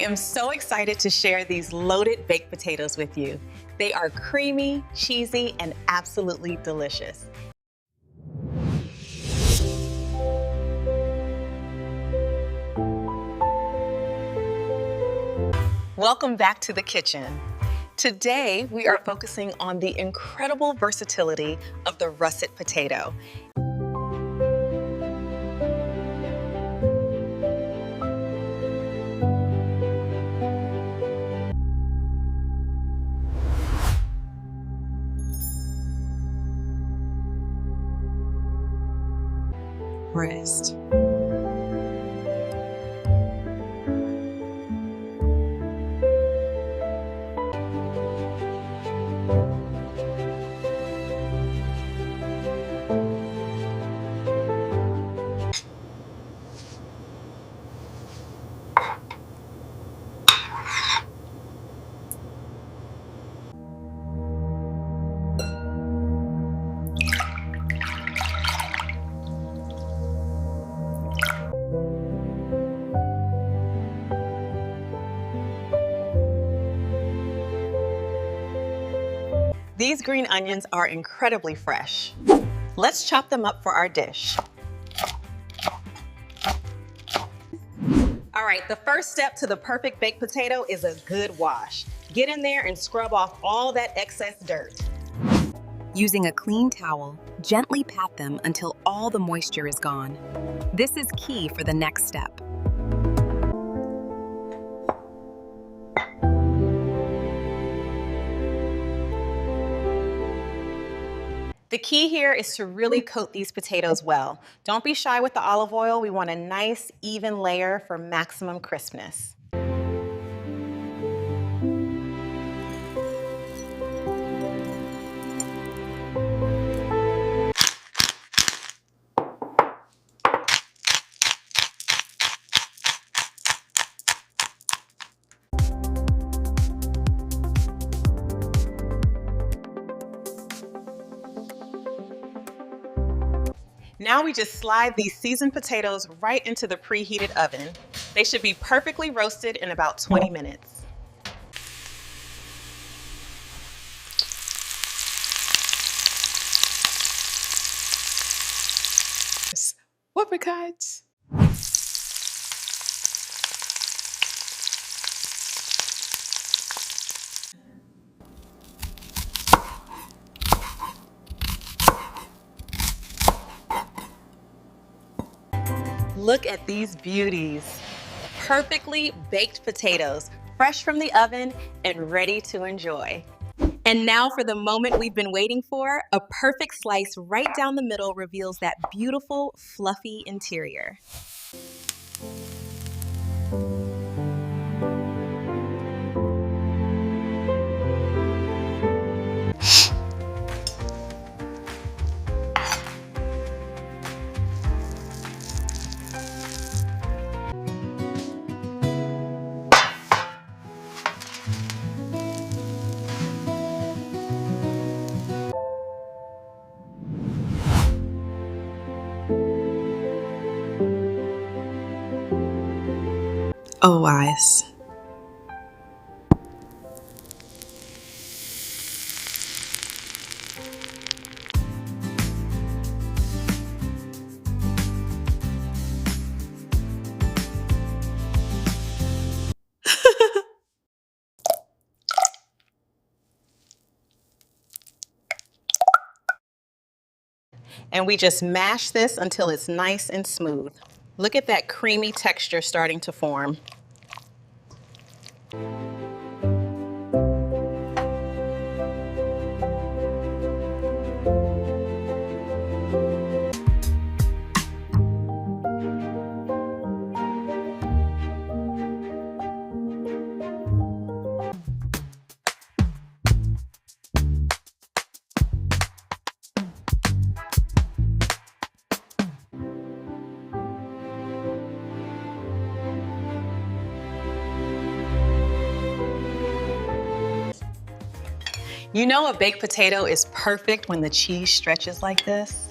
am so excited to share these loaded baked potatoes with you. They are creamy, cheesy, and absolutely delicious. Welcome back to the kitchen. Today, we are focusing on the incredible versatility of the russet potato. Rest. These green onions are incredibly fresh. Let's chop them up for our dish. All right, the first step to the perfect baked potato is a good wash. Get in there and scrub off all that excess dirt. Using a clean towel, gently pat them until all the moisture is gone. This is key for the next step. The key here is to really coat these potatoes well. Don't be shy with the olive oil. We want a nice, even layer for maximum crispness. Now we just slide these seasoned potatoes right into the preheated oven. They should be perfectly roasted in about 20 minutes. Apricots. Look at these beauties. Perfectly baked potatoes, fresh from the oven and ready to enjoy. And now for the moment we've been waiting for, a perfect slice right down the middle reveals that beautiful, fluffy interior. Oh, eyes. And we just mash this until it's nice and smooth. Look at that creamy texture starting to form. You know a baked potato is perfect when the cheese stretches like this.